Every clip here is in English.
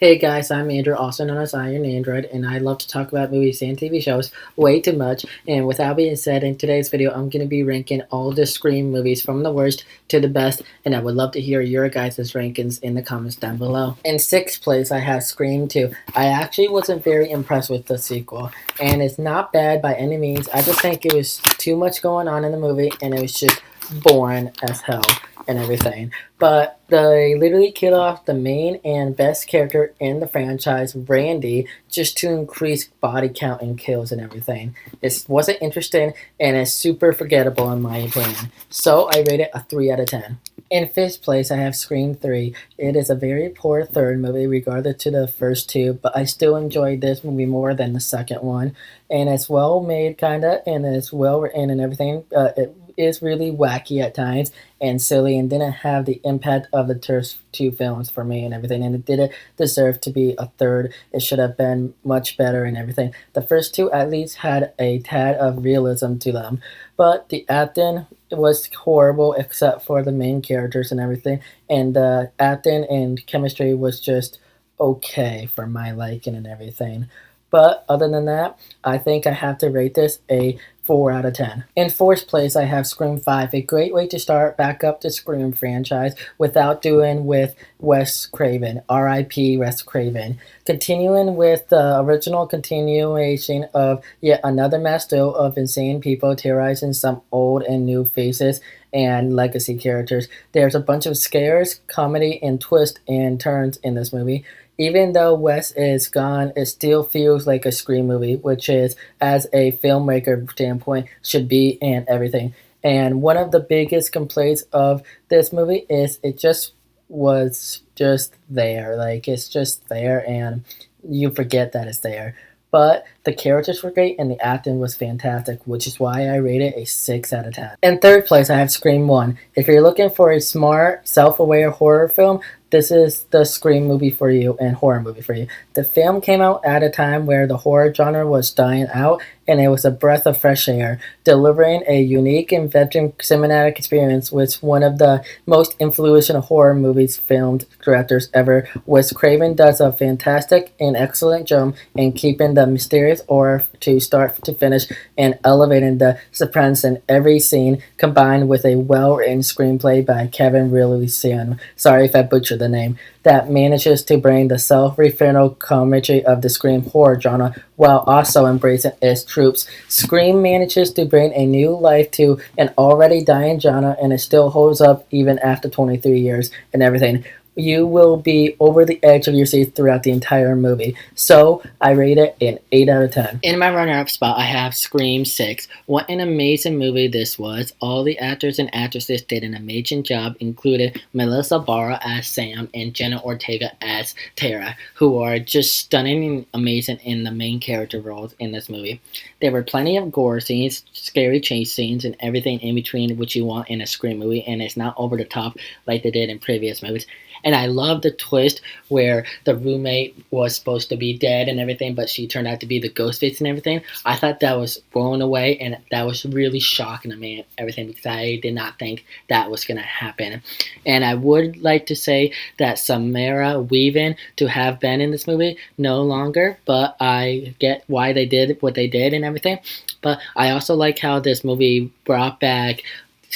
Hey guys, I'm Andrew, also known as Iron Android, and I love to talk about movies and TV shows way too much. And with that being said, in today's video, I'm going to be ranking all the Scream movies from the worst to the best, and I would love to hear your guys' rankings in the comments down below. In sixth place, I have Scream 2. I actually wasn't very impressed with the sequel, and it's not bad by any means. I just think it was too much going on in the movie, and it was just boring as hell and everything. But they literally killed off the main and best character in the franchise, Randy, just to increase body count and kills and everything. It wasn't interesting and it's super forgettable in my opinion. So I rate it a 3 out of 10. In fifth place, I have Scream 3. It is a very poor third movie, regardless to the first two, but I still enjoyed this movie more than the second one. And it's well made, kinda, and it's well written and everything. It is really wacky at times and silly, and didn't have the impact of the first two films for me and everything. And it didn't deserve to be a third. It should have been much better and everything. The first two at least had a tad of realism to them, but the acting was horrible except for the main characters and everything. And the acting and chemistry was just okay for my liking and everything. But other than that, I think I have to rate this a 4 out of 10. In fourth place, I have Scream 5, a great way to start back up the Scream franchise without doing with Wes Craven, R.I.P. Wes Craven. Continuing with the original continuation of yet another mass deal of insane people terrorizing some old and new faces and legacy characters. There's a bunch of scares, comedy, and twists and turns in this movie. Even though Wes is gone, it still feels like a Scream movie, which is, as a filmmaker standpoint, should be and everything. And one of the biggest complaints of this movie is it just was just there. Like, it's just there, and you forget that it's there. But the characters were great and the acting was fantastic, which is why I rate it a 6 out of 10. In third place, I have Scream 1. If you're looking for a smart, self-aware horror film, this is the Scream movie for you and horror movie for you. The film came out at a time where the horror genre was dying out, and it was a breath of fresh air, delivering a unique and veteran cinematic experience with one of the most influential horror movies filmed directors ever. Wes Craven does a fantastic and excellent job in keeping the mysterious aura to start to finish and elevating the suspense in every scene, combined with a well-written screenplay by Kevin Williamson. Sorry if I butchered the name, that manages to bring the self-referential commentary of the Scream horror genre while also embracing its tropes. Scream manages to bring a new life to an already dying genre, and it still holds up even after 23 years and everything. You will be over the edge of your seat throughout the entire movie. So I rate it an 8 out of 10. In my runner-up spot, I have Scream 6. What an amazing movie this was. All the actors and actresses did an amazing job, including Melissa Barra as Sam and Jenna Ortega as Tara, who are just stunning and amazing in the main character roles in this movie. There were plenty of gore scenes, scary chase scenes, and everything in between which you want in a Scream movie, and it's not over the top like they did in previous movies. And I love the twist where the roommate was supposed to be dead and everything, but she turned out to be the ghost face and everything. I thought that was blown away, and that was really shocking to me and everything, because I did not think that was going to happen. And I would like to say that Samara Weaving to have been in this movie no longer, but I get why they did what they did and everything. But I also like how this movie brought back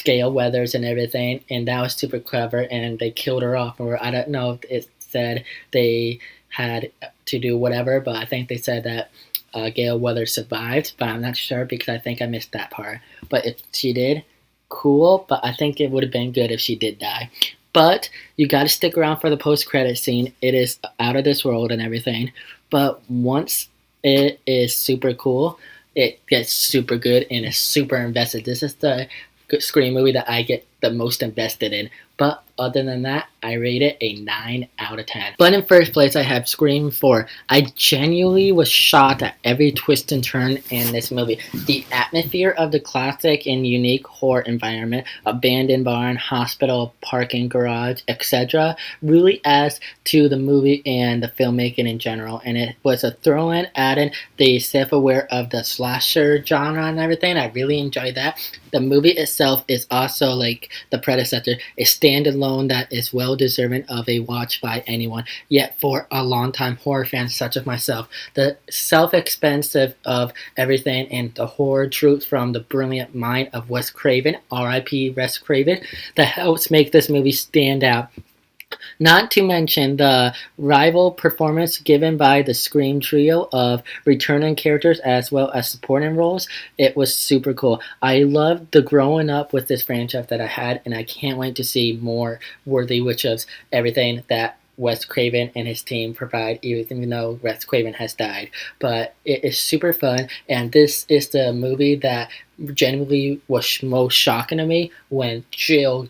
Gale Weathers and everything, and that was super clever, and they killed her off, or I don't know if it said they had to do whatever, but I think they said that Gale Weathers survived, but I'm not sure because I think I missed that part. But if she did, cool, but I think it would have been good if she did die. But you got to stick around for the post-credit scene. It is out of this world and everything, but once it is super cool, it gets super good and is super invested. This is the Scream movie that I get the most invested in. But other than that, I rate it a 9 out of 10. But in first place, I have Scream 4. I genuinely was shocked at every twist and turn in this movie. The atmosphere of the classic and unique horror environment, abandoned barn, hospital, parking garage, etc., really adds to the movie and the filmmaking in general. And it was a throw-in, adding the self-aware of the slasher genre and everything. I really enjoyed that. the movie itself is also like the predecessor, a standalone that is well deserving of a watch by anyone. Yet for a long-time horror fan such as myself, the self-expensive of everything and the horror truth from the brilliant mind of Wes Craven, R.I.P. Wes Craven, that helps make this movie stand out. Not to mention the rival performance given by the Scream trio of returning characters as well as supporting roles. It was super cool. I loved the growing up with this franchise that I had, and I can't wait to see more worthy witches, everything that Wes Craven and his team provide, even though Wes Craven has died. But it is super fun, and this is the movie that genuinely was most shocking to me when Jill,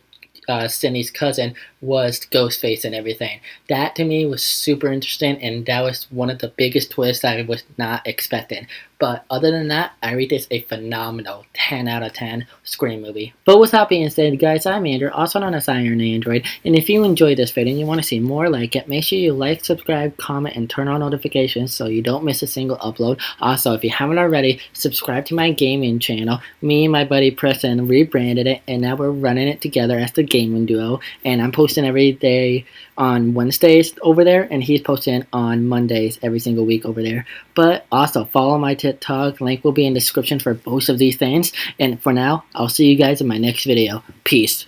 Sydney's cousin, was Ghostface and everything. That to me was super interesting, and that was one of the biggest twists I was not expecting. But other than that, I rate this a phenomenal 10 out of 10 Scream movie. But with that being said, guys, I'm Andrew, also known as Iron Android, and if you enjoyed this video and you want to see more like it, make sure you like, subscribe, comment, and turn on notifications so you don't miss a single upload. Also, if you haven't already, subscribe to my gaming channel. Me and my buddy Preston rebranded it, and now we're running it together as the Gaming Duo, and I'm posting every day on Wednesdays over there, and he's posting on Mondays every single week over there. But also follow my TikTok, link will be in the description for both of these things. And for now, I'll see you guys in my next video. Peace.